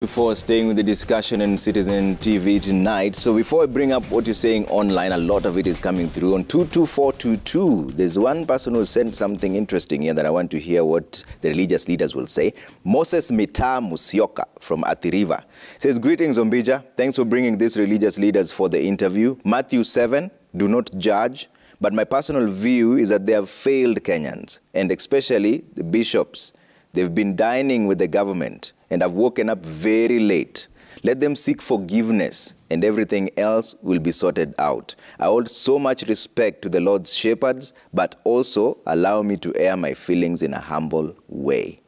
For staying with the discussion in Citizen TV tonight. So before I bring up what you're saying online, a lot of it is coming through on 22422. There's one person who sent something interesting here that I want to hear what the religious leaders will say. Moses Mita Musyoka from Athi River says, "Greetings, Ombija. Thanks for bringing these religious leaders for the interview. Matthew 7, do not judge. But my personal view is that they have failed Kenyans, and especially the bishops. They've been dining with the government and have woken up very late. Let them seek forgiveness and everything else will be sorted out. I hold so much respect to the Lord's shepherds, but also allow me to air my feelings in a humble way.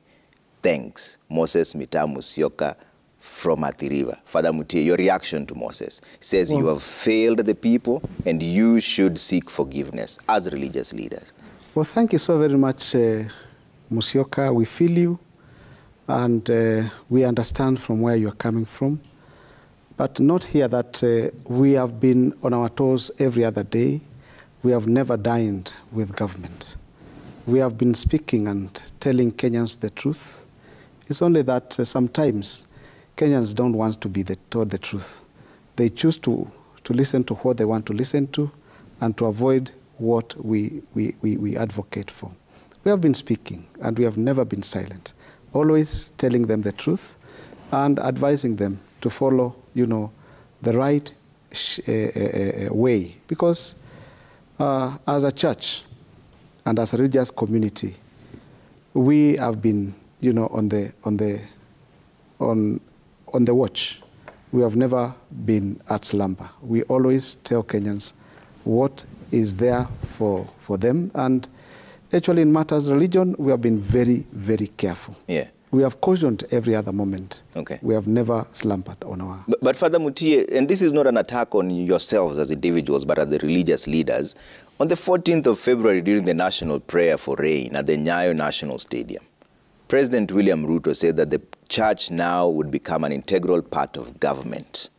Thanks, Moses Mita Musyoka from Athi River." Father Mutie, your reaction to Moses. He says, you have failed the people and you should seek forgiveness as religious leaders. Well, thank you so very much, Musyoka. We feel you. And we understand from where you're coming from. But note here that we have been on our toes every other day. We have never dined with government. We have been speaking and telling Kenyans the truth. It's only that sometimes Kenyans don't want to be told the truth. They choose to listen to what they want to listen to and to avoid what we advocate for. We have been speaking and we have never been silent. Always telling them the truth and advising them to follow, the right way. Because as a church and as a religious community, we have been, on the watch. We have never been at slumber. We always tell Kenyans what is there for them. And actually, in matters of religion, we have been very, very careful. Yeah. We have cautioned every other moment. Okay. We have never slumbered on our... But Father Mutie, and this is not an attack on yourselves as individuals, but as the religious leaders, on the 14th of February, during the national prayer for rain at the Nyayo National Stadium, President William Ruto said that the church now would become an integral part of government.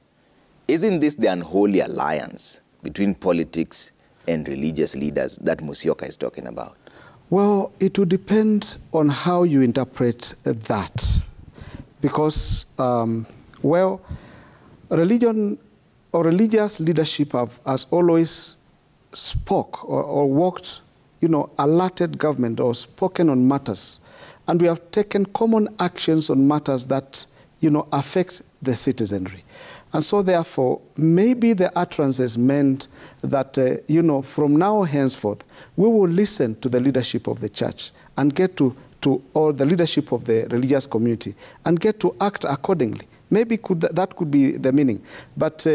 Isn't this the unholy alliance between politics and religious leaders that Musyoka is talking about? Well, it will depend on how you interpret that. Because, religion or religious leadership has always spoke or worked, alerted government or spoken on matters. And we have taken common actions on matters that, affect the citizenry. And so, therefore, maybe the utterances meant that, from now henceforth, we will listen to the leadership of the church and get or the leadership of the religious community and get to act accordingly. Maybe that could be the meaning. But,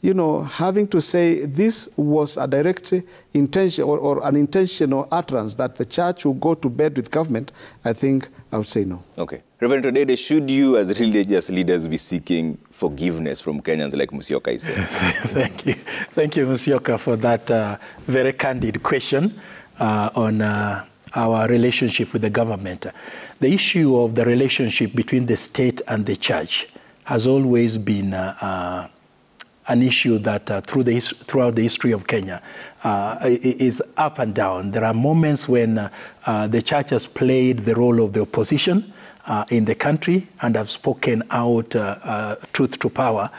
having to say this was a direct intention or an intentional utterance that the church will go to bed with government, I think I would say no. Okay. Reverend Odede, should you as religious leaders be seeking forgiveness from Kenyans like Musyoka is saying? Thank you. Thank you, Musyoka, for that very candid question on our relationship with the government. The issue of the relationship between the state and the church has always been an issue that throughout the history of Kenya is up and down. There are moments when the church has played the role of the opposition in the country and have spoken out truth to power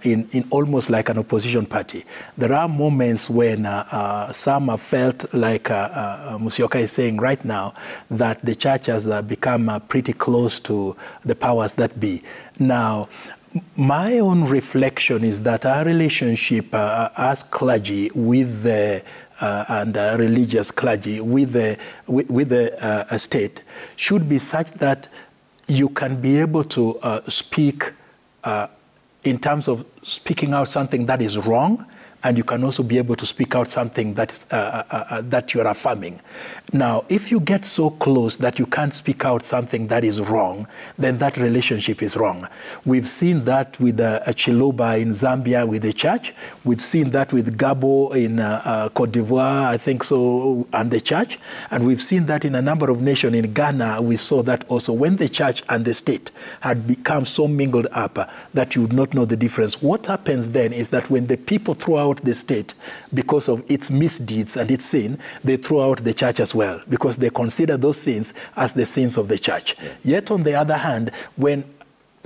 in almost like an opposition party. There are moments when some have felt like Musyoka is saying right now that the church has become pretty close to the powers that be. Now, my own reflection is that our relationship as clergy with the and religious clergy with the state should be such that you can be able to speak in terms of speaking out something that is wrong, and you can also be able to speak out something that is, that you're affirming. Now, if you get so close that you can't speak out something that is wrong, then that relationship is wrong. We've seen that with Chiloba in Zambia with the church. We've seen that with Gabo in Cote d'Ivoire, I think so, and the church. And we've seen that in a number of nations. In Ghana, we saw that also when the church and the state had become so mingled up that you would not know the difference. What happens then is that when the people throw out the state because of its misdeeds and its sin, they throw out the church as well, because they consider those sins as the sins of the church. Yes. Yet on the other hand, when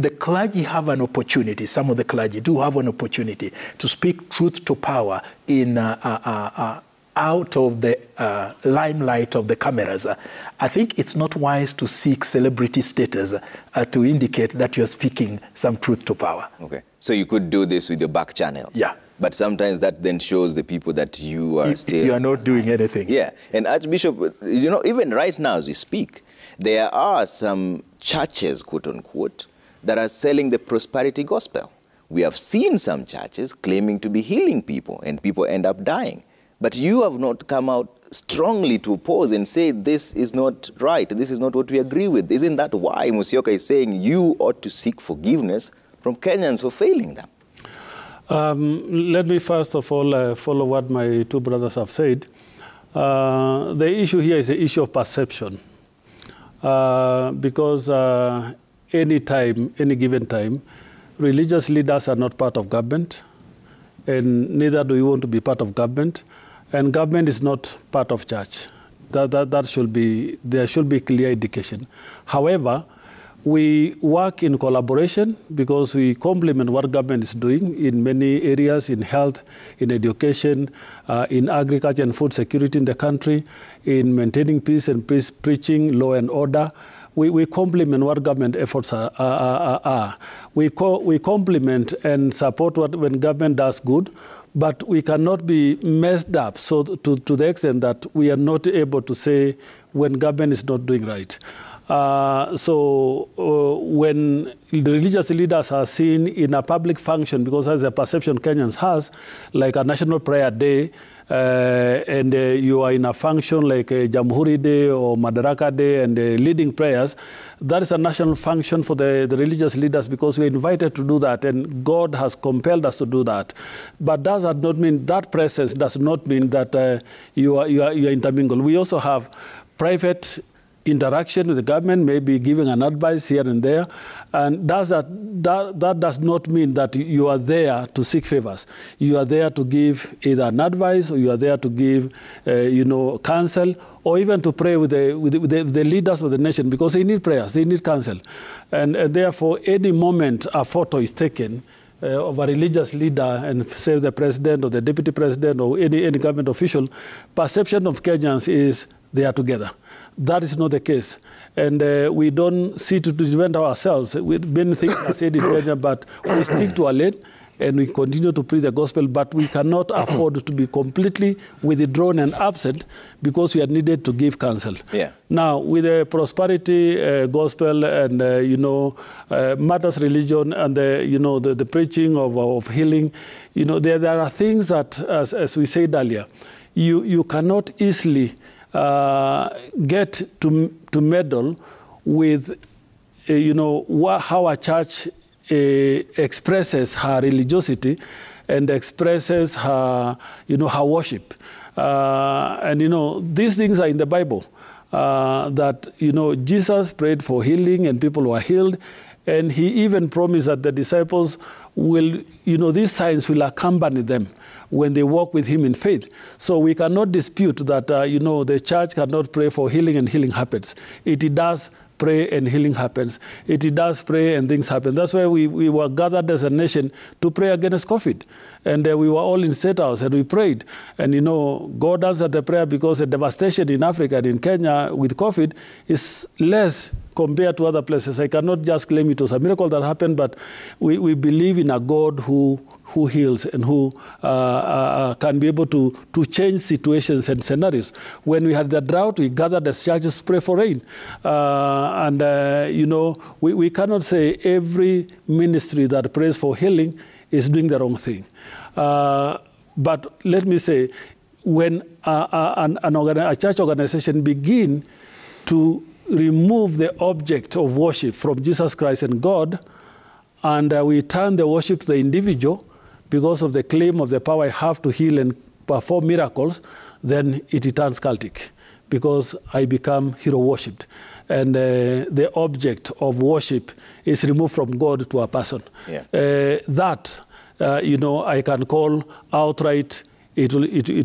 the clergy have an opportunity, some of the clergy do have an opportunity to speak truth to power in out of the limelight of the cameras. I think it's not wise to seek celebrity status to indicate that you're speaking some truth to power. Okay. So you could do this with your back channels. Yeah. But sometimes that then shows the people that you are still... You are not doing anything. Yeah. And Archbishop, you know, even right now as we speak, there are some churches, quote unquote, that are selling the prosperity gospel. We have seen some churches claiming to be healing people and people end up dying. But you have not come out strongly to oppose and say this is not right, this is not what we agree with. Isn't that why Musyoka is saying you ought to seek forgiveness from Kenyans for failing them? Let me first of all follow what my two brothers have said. The issue here is an issue of perception. Because any given time, religious leaders are not part of government, and neither do we want to be part of government, and government is not part of church. There should be clear indication. However, we work in collaboration because we complement what government is doing in many areas, in health, in education, in agriculture and food security in the country, in maintaining peace and preaching law and order. We complement what government efforts are. We complement and support when government does good, but we cannot be messed up so to the extent that we are not able to say when government is not doing right. When the religious leaders are seen in a public function, because that's a perception Kenyans has, like a national prayer day, and you are in a function like a Jamhuri Day or Madaraka Day and leading prayers, that is a national function for the religious leaders because we are invited to do that and God has compelled us to do that. But does that not mean, that presence does not mean that you are intermingled. We also have private interaction with the government, maybe giving an advice here and there, and that does not mean that you are there to seek favors. You are there to give either an advice, or you are there to give, counsel, or even to pray with the leaders of the nation, because they need prayers, they need counsel, and therefore, any moment a photo is taken of a religious leader and say the president or the deputy president or any government official, perception of Kenyans is they are together. That is not the case. And we don't see to defend ourselves with many things are said in Kenya, but we stick to our lane and we continue to preach the gospel, but we cannot afford to be completely withdrawn and absent because we are needed to give counsel. Yeah. Now, with the prosperity gospel and, matters religion and, the preaching of healing, there are things that, as we said earlier, you cannot easily get to meddle with, how a church expresses her religiosity and expresses her, her worship. These things are in the Bible. That, Jesus prayed for healing and people were healed. And he even promised that the disciples will, these signs will accompany them when they walk with him in faith. So we cannot dispute that, the church cannot pray for healing and healing happens. It does pray and healing happens. It does pray and things happen. That's why we were gathered as a nation to pray against COVID. And we were all in State House and we prayed. And, God answered the prayer because the devastation in Africa and in Kenya with COVID is less compared to other places. I cannot just claim it was a miracle that happened, but we believe in a God who heals and who can be able to change situations and scenarios. When we had the drought, we gathered as churches to pray for rain. We cannot say every ministry that prays for healing is doing the wrong thing. But let me say, when a church organization begin to remove the object of worship from Jesus Christ and God, and we turn the worship to the individual because of the claim of the power I have to heal and perform miracles, then it turns cultic because I become hero worshipped. And the object of worship is removed from God to a person. Yeah. I can call outright, it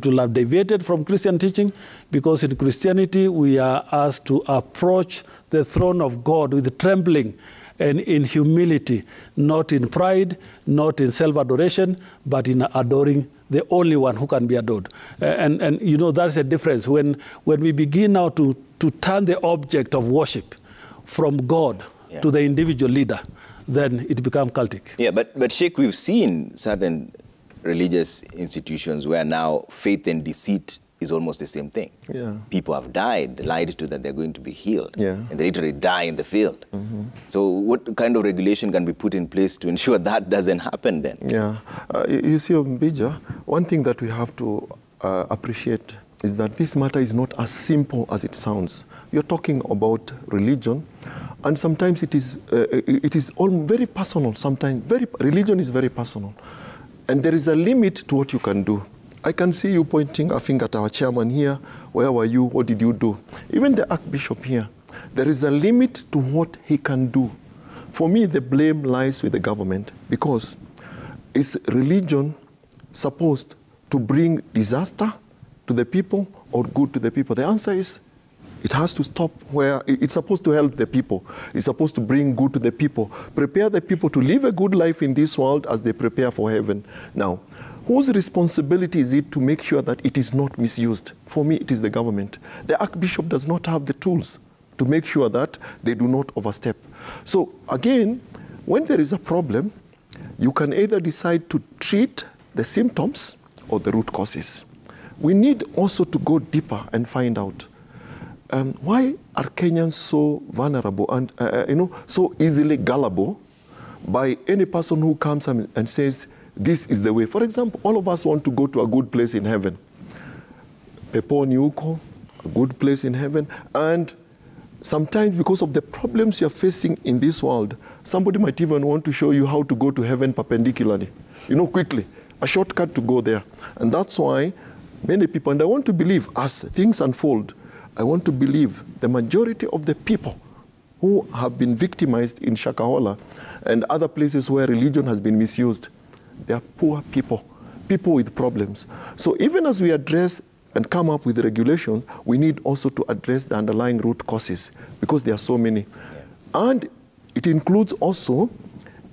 will have deviated from Christian teaching, because in Christianity we are asked to approach the throne of God with trembling and in humility, not in pride, not in self-adoration, but in adoring the only one who can be adored. And you know, that's a difference. When we begin now to turn the object of worship from God to the individual leader, then it becomes cultic. Yeah, but Sheikh, we've seen certain religious institutions where now faith and deceit is almost the same thing. Yeah. People have died, lied to that they're going to be healed, yeah. and they literally die in the field. So what kind of regulation can be put in place to ensure that doesn't happen then? Yeah, you see, Mbija, one thing that we have to appreciate is that this matter is not as simple as it sounds. You're talking about religion, and sometimes it is all very personal. Sometimes religion is very personal, and there is a limit to what you can do. I can see you pointing a finger at our chairman here. Where were you? What did you do? Even the Archbishop here. There is a limit to what he can do. For me, the blame lies with the government, because is religion supposed to bring disaster to the people or good to the people? The answer is it has to stop where it's supposed to help the people. It's supposed to bring good to the people, prepare the people to live a good life in this world as they prepare for heaven. Now, whose responsibility is it to make sure that it is not misused? For me, it is the government. The Archbishop does not have the tools to make sure that they do not overstep. So again, when there is a problem, you can either decide to treat the symptoms or the root causes. We need also to go deeper and find out why are Kenyans so vulnerable and so easily gullible by any person who comes and says, this is the way. For example, all of us want to go to a good place in heaven. Pepo Niuko, a good place in heaven. And sometimes because of the problems you're facing in this world, somebody might even want to show you how to go to heaven perpendicularly. Quickly. A shortcut to go there. And that's why many people, and I want to believe as things unfold, I want to believe the majority of the people who have been victimized in Shakahola and other places where religion has been misused, they are poor people, people with problems. So even as we address and come up with regulations, we need also to address the underlying root causes, because there are so many. And it includes also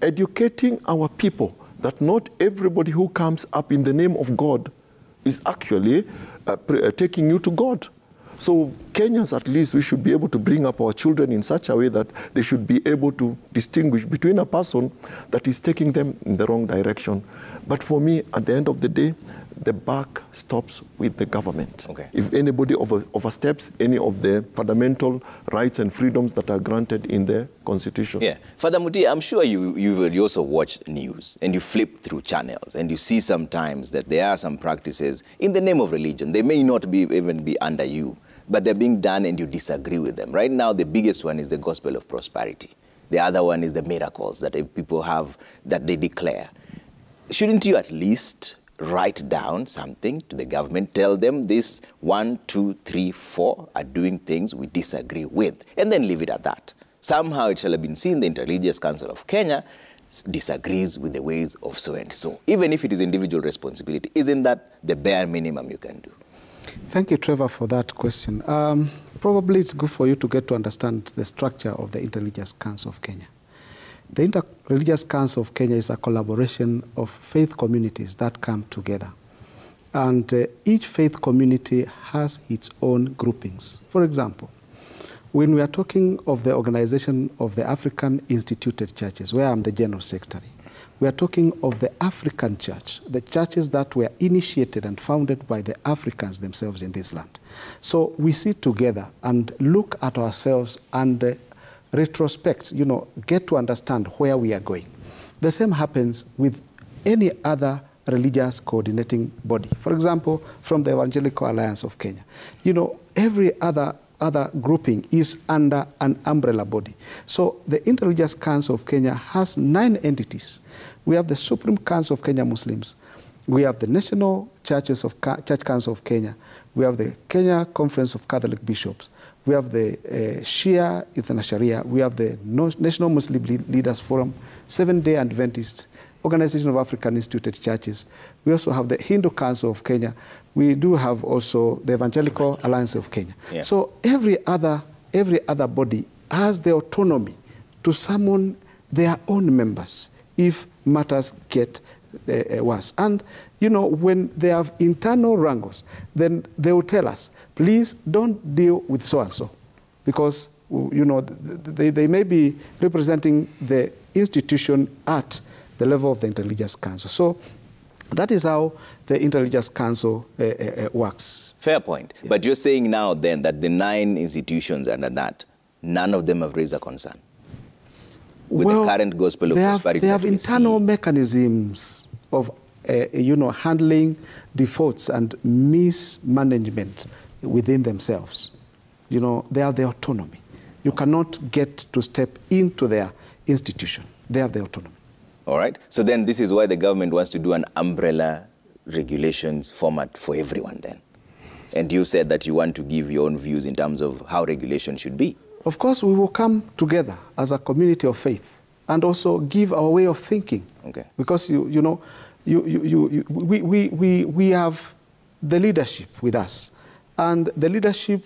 educating our people that not everybody who comes up in the name of God is actually taking you to God. So Kenyans, at least, we should be able to bring up our children in such a way that they should be able to distinguish between a person that is taking them in the wrong direction. But for me, at the end of the day, the buck stops with the government. Okay. If anybody oversteps any of the fundamental rights and freedoms that are granted in the Constitution. Yeah. Father Muti, I'm sure you also watch news and you flip through channels and you see sometimes that there are some practices in the name of religion. They may not even be under you, but they're being done and you disagree with them. Right now, the biggest one is the gospel of prosperity. The other one is the miracles that people have, that they declare. Shouldn't you at least write down something to the government, tell them this 1, 2, 3, 4 are doing things we disagree with, and then leave it at that? Somehow it shall have been seen the Interreligious Council of Kenya disagrees with the ways of so and so. Even if it is individual responsibility, isn't that the bare minimum you can do? Thank you, Trevor, for that question. Probably it's good for you to get to understand the structure of the Interreligious Council of Kenya. The Interreligious Council of Kenya is a collaboration of faith communities that come together. And each faith community has its own groupings. For example, when we are talking of the organization of the African Instituted Churches, where I'm the General Secretary, we are talking of the African Church, the churches that were initiated and founded by the Africans themselves in this land. So we sit together and look at ourselves and retrospect, get to understand where we are going. The same happens with any other religious coordinating body. For example, from the Evangelical Alliance of Kenya. Every other grouping is under an umbrella body. So the Interreligious Council of Kenya has 9 entities. We have the Supreme Council of Kenya Muslims. We have the National Church Council of Kenya. We have the Kenya Conference of Catholic Bishops. We have the Shia Ithna Sharia. We have the National Muslim Leaders Forum, Seventh-day Adventists, Organization of African Instituted Churches. We also have the Hindu Council of Kenya. We do have also the Evangelical Alliance of Kenya. Yeah. So every other body has the autonomy to summon their own members if matters get worse. And, you know, when they have internal wrangles, then they will tell us, please don't deal with so-and-so, because, you know, they may be representing the institution at the level of the Inter-Religious Council. So that is how the Inter-Religious Council works. Fair point. Yeah. But you're saying now then that the 9 institutions under that, none of them have raised a concern with the current gospel of prosperity. They have internal mechanisms of, you know, handling defaults and mismanagement within themselves. You know, they have the autonomy. You cannot get to step into their institution. They have the autonomy. All right. So then this is why the government wants to do an umbrella regulations format for everyone then. And you said that you want to give your own views in terms of how regulation should be. Of course, we will come together as a community of faith and also give our way of thinking. Okay. Because, you know, we have the leadership with us. And the leadership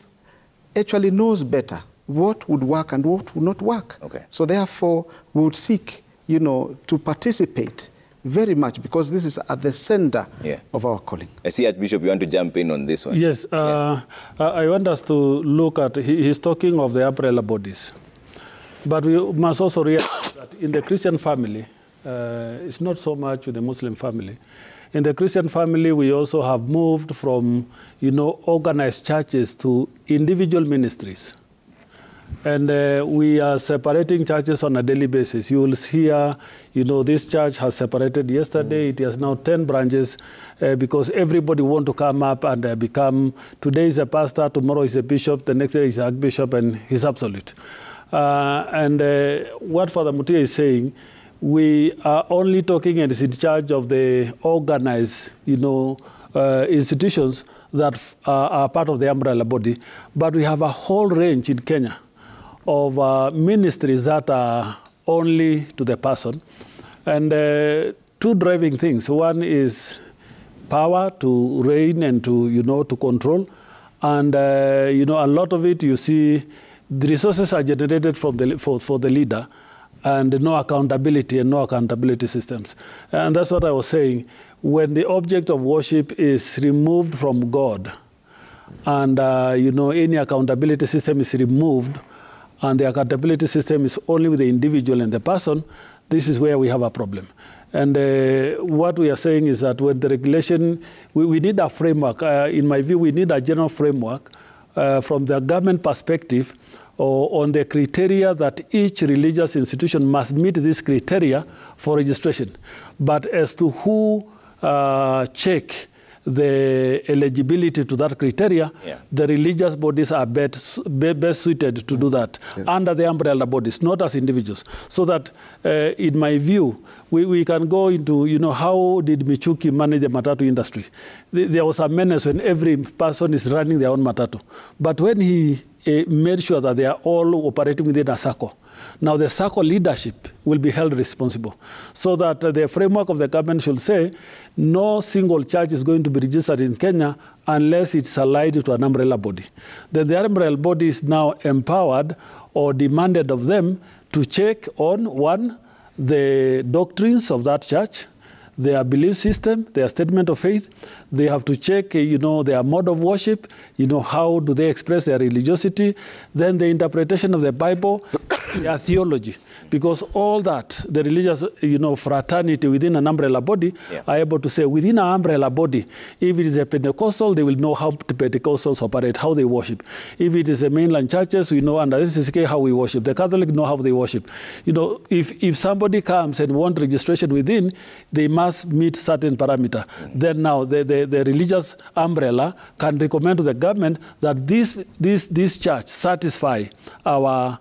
actually knows better what would work and what would not work. Okay. So therefore, we would seek, you know, to participate very much, because this is at the center of our calling. I see, Archbishop, you want to jump in on this one. Yes, I want us to look at, he's talking of the umbrella bodies. But we must also realize that in the Christian family, it's not so much with the Muslim family. In the Christian family, we also have moved from, you know, organized churches to individual ministries. And we are separating churches on a daily basis. You will hear, you know, this church has separated yesterday. It has now 10 branches because everybody want to come up and become, today is a pastor, tomorrow is a bishop, the next day is an archbishop, and he's absolute. What Father Mutia is saying, we are only talking and is in charge of the organized, you know, institutions that are part of the umbrella body. But we have a whole range in Kenya of ministries that are only to the person. And 2 driving things. One is power to reign and to, you know, to control. And, you know, a lot of it, you see, the resources are generated from for the leader, and no accountability and no accountability systems. And that's what I was saying. When the object of worship is removed from God, and, you know, any accountability system is removed, and the accountability system is only with the individual and the person, this is where we have a problem. And what we are saying is that when the regulation, we need a framework. In my view, we need a general framework from the government perspective on the criteria that each religious institution must meet this criteria for registration. But as to who check the eligibility to that criteria, the religious bodies are best suited to do that under the umbrella bodies, not as individuals. So that, in my view, we can go into, you know, how did Michuki manage the matatu industry? There was a menace when every person is running their own matatu. But when he made sure that they are all operating within a circle, now the circle leadership will be held responsible. So that the framework of the government should say no single church is going to be registered in Kenya unless it's allied to an umbrella body. Then the umbrella body is now empowered or demanded of them to check on, 1, the doctrines of that church, their belief system, their statement of faith. They have to check, you know, their mode of worship, you know, how do they express their religiosity, then the interpretation of the Bible, their theology. Because all that, the religious, you know, fraternity within an umbrella body are able to say, within an umbrella body, if it is a Pentecostal, they will know how the Pentecostals operate, how they worship. If it is a mainland churches, we know under SSK how we worship. The Catholic know how they worship. You know, if somebody comes and wants registration within, they must meet certain parameter. Then now the religious umbrella can recommend to the government that this church satisfy our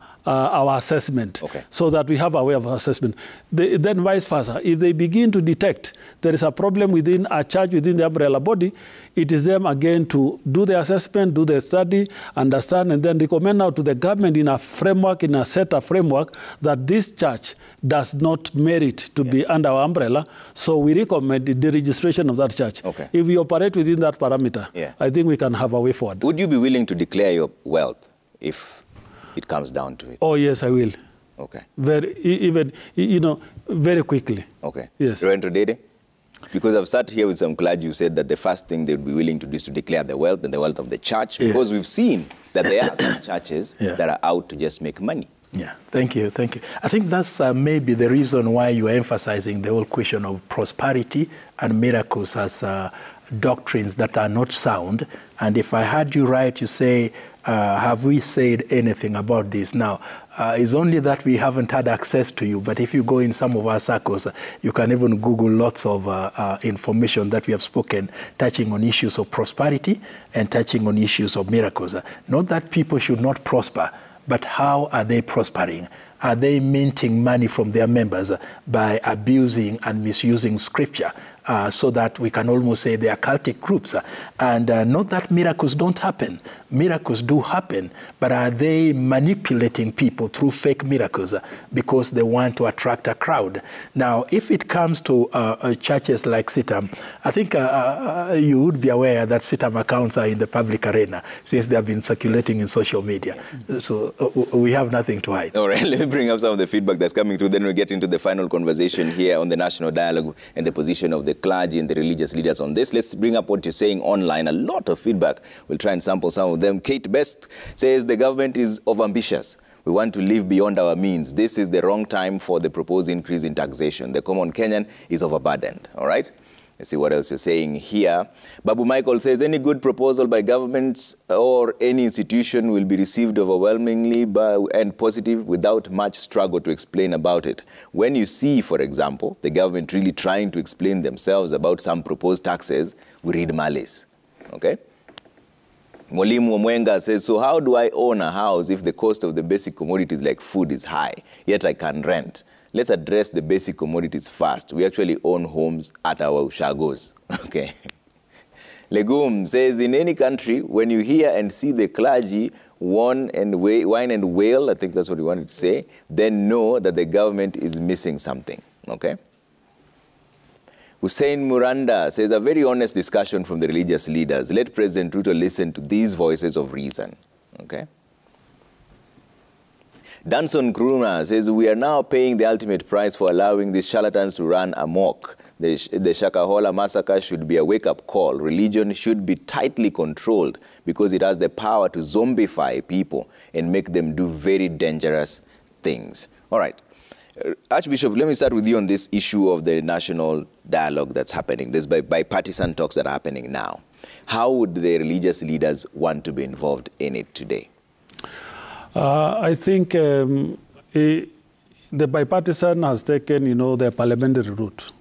assessment, so that we have a way of assessment. Then vice versa, if they begin to detect there is a problem within a church, within the umbrella body, it is them again to do the assessment, do the study, understand, and then recommend now to the government in a framework, in a set of framework, that this church does not merit to be under our umbrella, so we recommend the registration of that church. If we operate within that parameter, I think we can have a way forward. Would you be willing to declare your wealth if it comes down to it? Oh, yes, I will. Okay. Very quickly. Okay. Yes. Rev Odede? Because I've sat here with some clergy who said that the first thing they would be willing to do is to declare the wealth and the wealth of the church, because we've seen that there are some churches that are out to just make money. Yeah, thank you. I think that's maybe the reason why you are emphasizing the whole question of prosperity and miracles as doctrines that are not sound. And if I heard you right, you say, have we said anything about this? Now, it's only that we haven't had access to you, but if you go in some of our circles, you can even Google lots of information that we have spoken, touching on issues of prosperity and touching on issues of miracles. Not that people should not prosper, but how are they prospering? Are they minting money from their members by abusing and misusing scripture so that we can almost say they are cultic groups? And not that miracles don't happen. Miracles do happen, but are they manipulating people through fake miracles because they want to attract a crowd? Now, if it comes to churches like CITAM, I think you would be aware that CITAM accounts are in the public arena since they have been circulating in social media. So we have nothing to hide. All right, let me bring up some of the feedback that's coming through. Then we'll get into the final conversation here on the national dialogue and the position of the clergy and the religious leaders on this. Let's bring up what you're saying online. A lot of feedback. We'll try and sample some of them. Kate Best says the government is overambitious. We want to live beyond our means. This is the wrong time for the proposed increase in taxation. The common Kenyan is overburdened. All right? Let's see what else you're saying here. Babu Michael says, any good proposal by governments or any institution will be received overwhelmingly and positive without much struggle to explain about it. When you see, for example, the government really trying to explain themselves about some proposed taxes, we read malice. Okay? Mwalimu Mwenga says, so how do I own a house if the cost of the basic commodities like food is high, yet I can rent? Let's address the basic commodities first. We actually own homes at our ushagos. Okay. Legum says, in any country, when you hear and see the clergy whine and wail, I think that's what he wanted to say, then know that the government is missing something. Okay. Hussein Muranda says, a very honest discussion from the religious leaders. Let President Ruto listen to these voices of reason. Okay. Danson Kruna says, we are now paying the ultimate price for allowing these charlatans to run amok. The Shakahola massacre should be a wake-up call. Religion should be tightly controlled because it has the power to zombify people and make them do very dangerous things. All right. Archbishop, let me start with you on this issue of the national dialogue that's happening, this bipartisan talks that are happening now. How would the religious leaders want to be involved in it today? I think the bipartisan has taken, the parliamentary route.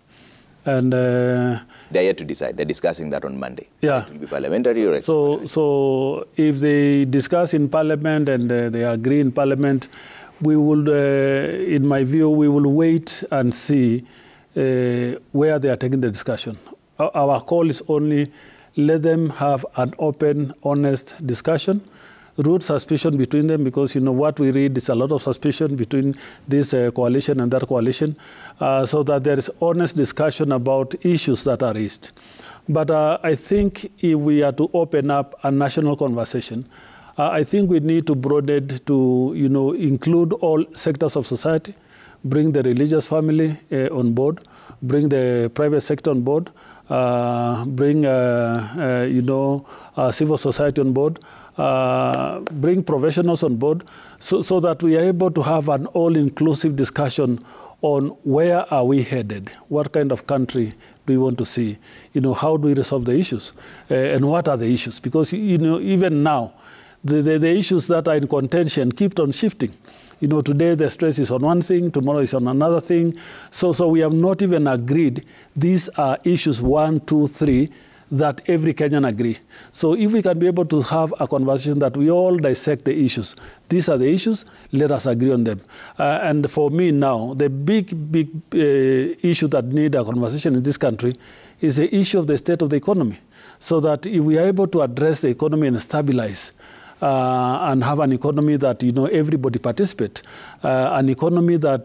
And they're yet to decide. They're discussing that on Monday. Yeah. It will be parliamentary or extraparliamentary. So if they discuss in parliament and they agree in parliament, we will, in my view, we will wait and see where they are taking the discussion. Our call is only let them have an open, honest discussion. Root suspicion between them, because what we read is a lot of suspicion between this coalition and that coalition, so that there is honest discussion about issues that are raised. But I think if we are to open up a national conversation, I think we need to broaden it to include all sectors of society, bring the religious family on board, bring the private sector on board, bring civil society on board, bring professionals on board, so that we are able to have an all-inclusive discussion on where are we headed, what kind of country do we want to see, how do we resolve the issues, and what are the issues? Because, even now, the issues that are in contention keep on shifting. Today the stress is on one thing, tomorrow is on another thing. So we have not even agreed these are issues 1, 2, 3 that every Kenyan agree. So if we can be able to have a conversation that we all dissect the issues, these are the issues, let us agree on them. And for me now, the big issue that need a conversation in this country is the issue of the state of the economy. So that if we are able to address the economy and stabilize, and have an economy that everybody participate, an economy that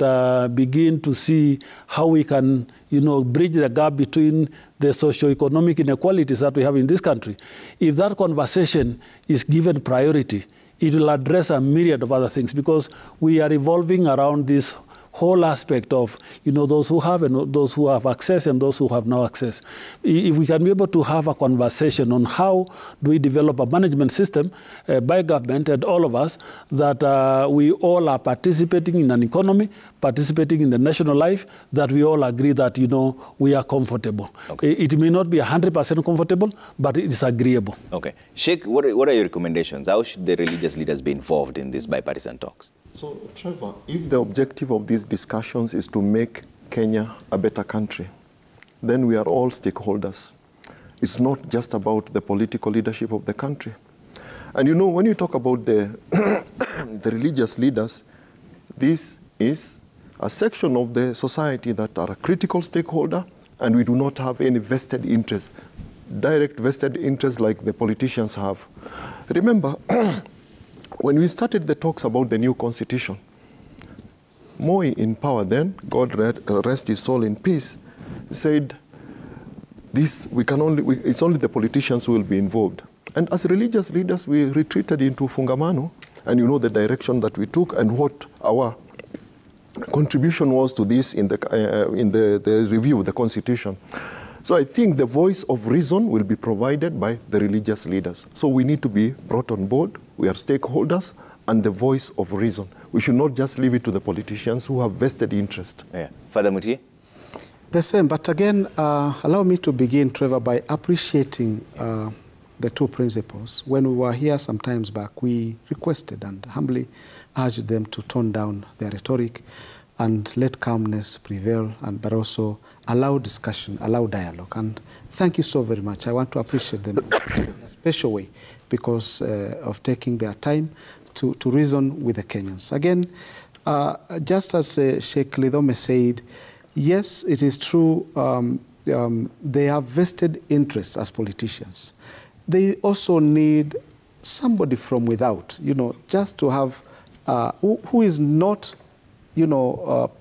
begin to see how we can bridge the gap between the socio-economic inequalities that we have in this country. If that conversation is given priority, it will address a myriad of other things, because we are evolving around this whole aspect of, those who have and those who have access and those who have no access. If we can be able to have a conversation on how do we develop a management system by government and all of us, that we all are participating in an economy, participating in the national life, that we all agree that, we are comfortable. Okay. It may not be 100% comfortable, but it is agreeable. Okay. Sheikh, what are your recommendations? How should the religious leaders be involved in these bipartisan talks? So, Trevor, if the objective of these discussions is to make Kenya a better country, then we are all stakeholders. It's not just about the political leadership of the country. And when you talk about the, the religious leaders, this is a section of the society that are a critical stakeholder, and we do not have any vested interest, direct vested interest like the politicians have. Remember, when we started the talks about the new constitution, Moi in power then, God rest his soul in peace, said, it's only the politicians who will be involved. And as religious leaders, we retreated into Fungamano, and the direction that we took and what our contribution was to this in the review of the constitution. So I think the voice of reason will be provided by the religious leaders. So we need to be brought on board. We are stakeholders and the voice of reason. We should not just leave it to the politicians who have vested interest. Yeah. Father Mutie? The same, but again, allow me to begin, Trevor, by appreciating the two principles. When we were here some times back, we requested and humbly urged them to tone down their rhetoric and let calmness prevail, but also allow discussion, allow dialogue. And thank you so very much. I want to appreciate them in a special way because of taking their time to reason with the Kenyans. Again, just as Sheikh Lidhome said, yes, it is true, they have vested interests as politicians. They also need somebody from without, just to have, who is not,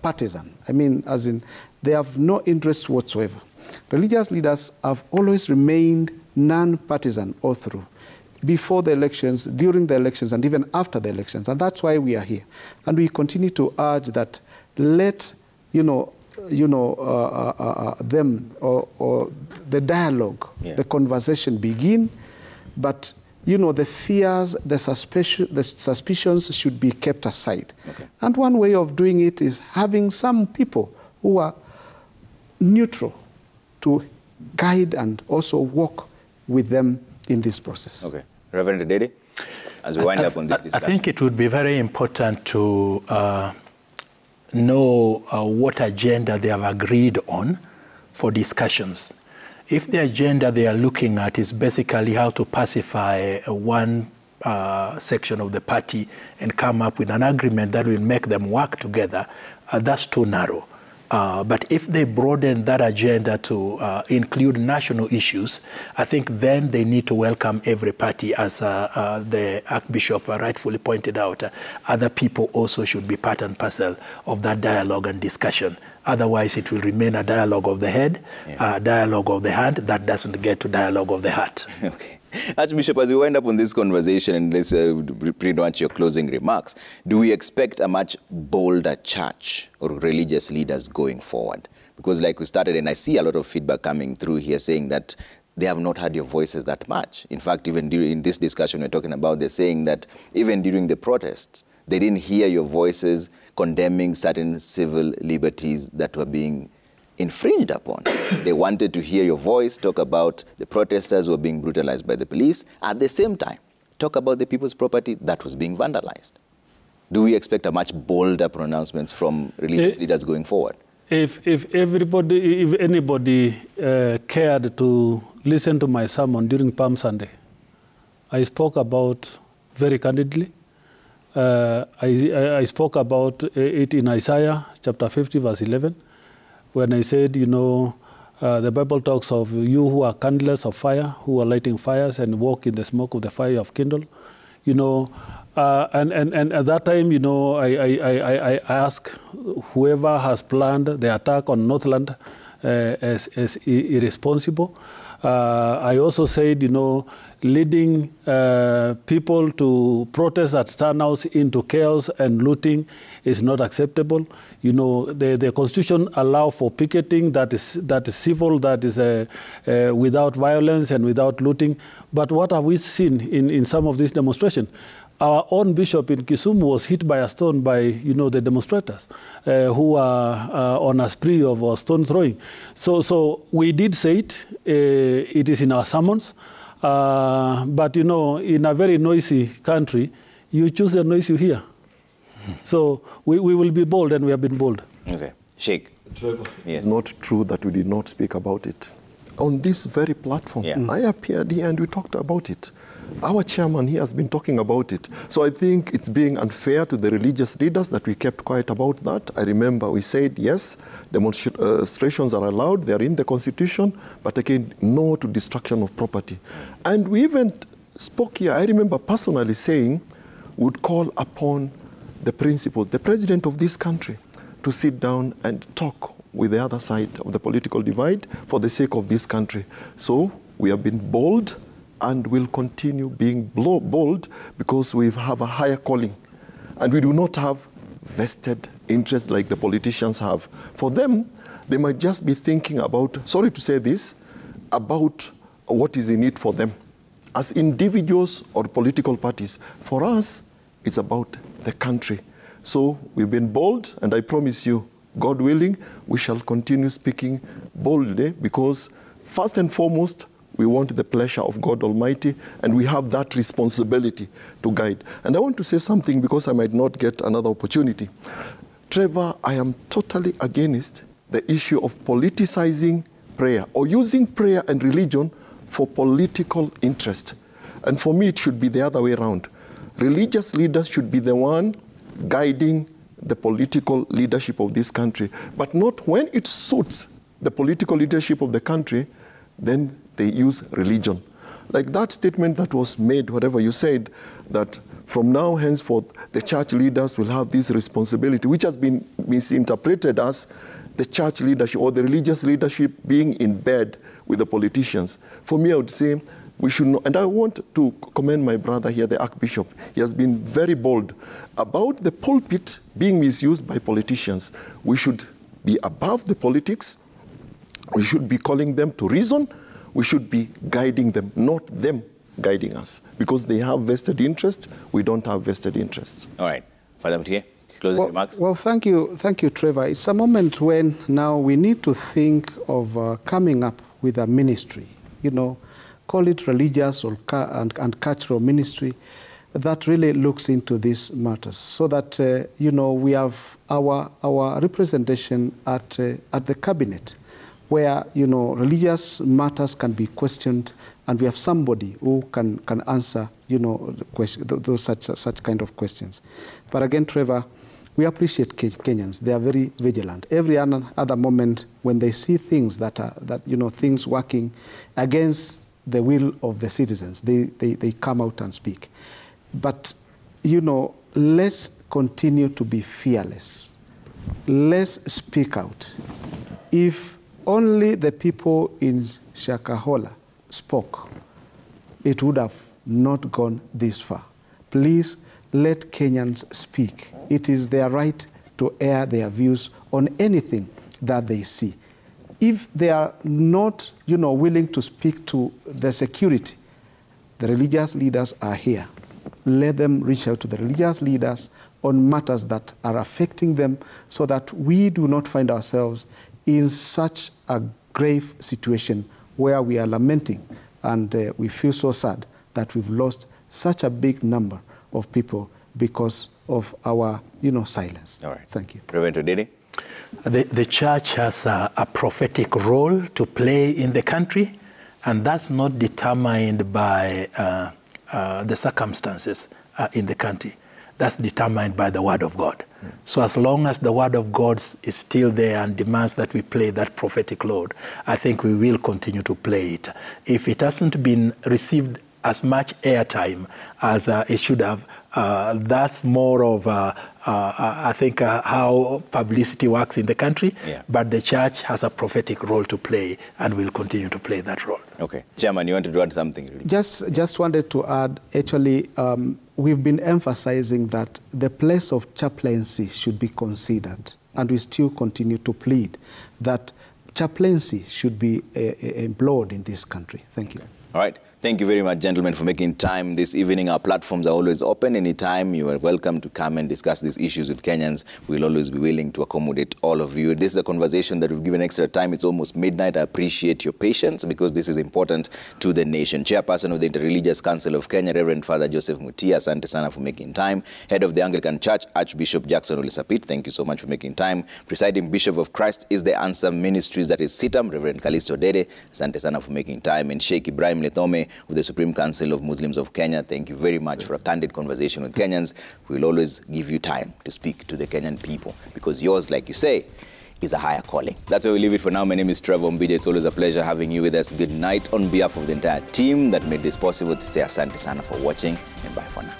partisan. I mean, as in, they have no interest whatsoever. Religious leaders have always remained non-partisan all through, before the elections, during the elections, and even after the elections. And that's why we are here. And we continue to urge that let, them or the dialogue, the conversation begin, but the fears, the suspicions should be kept aside. Okay. And one way of doing it is having some people who are neutral to guide and also walk with them in this process. Okay. Reverend Odede, as we wind up on this discussion. I think it would be very important to know what agenda they have agreed on for discussions. If the agenda they are looking at is basically how to pacify one section of the party and come up with an agreement that will make them work together, that's too narrow. But if they broaden that agenda to include national issues, I think then they need to welcome every party, as the Archbishop rightfully pointed out. Other people also should be part and parcel of that dialogue and discussion. Otherwise, it will remain a dialogue of the head, a dialogue of the hand that doesn't get to dialogue of the heart. Okay. Archbishop, as we wind up on this conversation, and let's pretty much your closing remarks, do we expect a much bolder church or religious leaders going forward? Because like we started, and I see a lot of feedback coming through here saying that they have not heard your voices that much. In fact, even during this discussion we're talking about, they're saying that even during the protests, they didn't hear your voices condemning certain civil liberties that were being infringed upon. They wanted to hear your voice, talk about the protesters who were being brutalized by the police, at the same time, talk about the people's property that was being vandalized. Do we expect a much bolder pronouncements from religious leaders going forward? If anybody cared to listen to my sermon during Palm Sunday, I spoke about, very candidly, I spoke about it in Isaiah chapter 50, verse 11, when I said, the Bible talks of you who are candleless of fire, who are lighting fires and walk in the smoke of the fire you have kindled. And at that time, I asked whoever has planned the attack on Northland, as irresponsible. I also said, leading people to protest that turnouts into chaos and looting is not acceptable. The Constitution allows for picketing that is civil, that is without violence and without looting. But what have we seen in some of these demonstrations? Our own bishop in Kisumu was hit by a stone by, the demonstrators who are on a spree of stone throwing. So we did say it. It is in our sermons. But, in a very noisy country, you choose the noise you hear. So we will be bold, and we have been bold. Okay. Sheikh. Trevor, Yes. it's not true that we did not speak about it. On this very platform, Yeah. I appeared here and we talked about it. Our chairman here has been talking about it. So I think it's being unfair to the religious leaders that we kept quiet about that. I remember we said, yes, demonstrations are allowed, they are in the Constitution, but again, no to destruction of property. And we even spoke here, I remember personally saying, would call upon the principal, the president of this country, to sit down and talk with the other side of the political divide for the sake of this country. So we have been bold and will continue being bold because we have a higher calling. And we do not have vested interests like the politicians have. For them, they might just be thinking about, sorry to say this, about what is in it for them as individuals or political parties. For us, it's about the country. So we've been bold, and I promise you, God willing, we shall continue speaking boldly because first and foremost, we want the pleasure of God Almighty, and we have that responsibility to guide. And I want to say something because I might not get another opportunity. Trevor, I am totally against the issue of politicizing prayer or using prayer and religion for political interest. And for me, it should be the other way around. Religious leaders should be the one guiding the political leadership of this country, but not when it suits the political leadership of the country, then they use religion. Like that statement that was made, whatever you said, that from now henceforth, the church leaders will have this responsibility, which has been misinterpreted as the church leadership or the religious leadership being in bed with the politicians. For me, I would say we should not, and I want to commend my brother here, the Archbishop. He has been very bold about the pulpit being misused by politicians. We should be above the politics. We should be calling them to reason. We should be guiding them, not them guiding us. Because they have vested interest, we don't have vested interests. All right. Father Mtie, closing remarks. Well, thank you, Trevor. It's a moment when now we need to think of coming up with a ministry, call it religious or and cultural ministry that really looks into these matters so that, we have our representation at the cabinet where, religious matters can be questioned and we have somebody who can answer, those such kind of questions. But again, Trevor, we appreciate Kenyans. They are very vigilant. Every other moment when they see things that things working against the will of the citizens, they come out and speak. But, let's continue to be fearless. Let's speak out. If only the people in Shakahola spoke, it would have not gone this far. Please let Kenyans speak. It is their right to air their views on anything that they see. If they are not, willing to speak to the security, the religious leaders are here. Let them reach out to the religious leaders on matters that are affecting them so that we do not find ourselves in such a grave situation where we are lamenting and we feel so sad that we've lost such a big number of people because of our, silence. All right. Thank you. Rev Odede. The church has a prophetic role to play in the country, and that's not determined by the circumstances in the country. That's determined by the Word of God. So as long as the Word of God is still there and demands that we play that prophetic role, I think we will continue to play it. If it hasn't been received as much airtime as it should have. That's more of, I think, how publicity works in the country. Yeah. But the church has a prophetic role to play and will continue to play that role. Okay. Chairman, you wanted to add something? Just wanted to add, actually, we've been emphasizing that the place of chaplaincy should be considered, and we still continue to plead that chaplaincy should be employed in this country. Thank you. All right. Thank you very much, gentlemen, for making time this evening. Our platforms are always open. Anytime you are welcome to come and discuss these issues with Kenyans. We'll always be willing to accommodate all of you. This is a conversation that we've given extra time. It's almost midnight. I appreciate your patience because this is important to the nation. Chairperson of the Interreligious Council of Kenya, Reverend Father Joseph Mutia, asante sana for making time. Head of the Anglican Church, Archbishop Jackson Olisapit, thank you so much for making time. Presiding Bishop of Christ is the Answer Ministries, that is SITAM, Reverend Calisto Odede, asante sana for making time. And Sheikh Ibrahim Letome of the Supreme Council of Muslims of Kenya, thank you very much for a candid conversation with Kenyans. We'll always give you time to speak to the Kenyan people because yours, like you say, is a higher calling. That's where we leave it for now. My name is Trevor Mbija. It's always a pleasure having you with us. Good night on behalf of the entire team that made this possible. Say asante sana for watching and bye for now.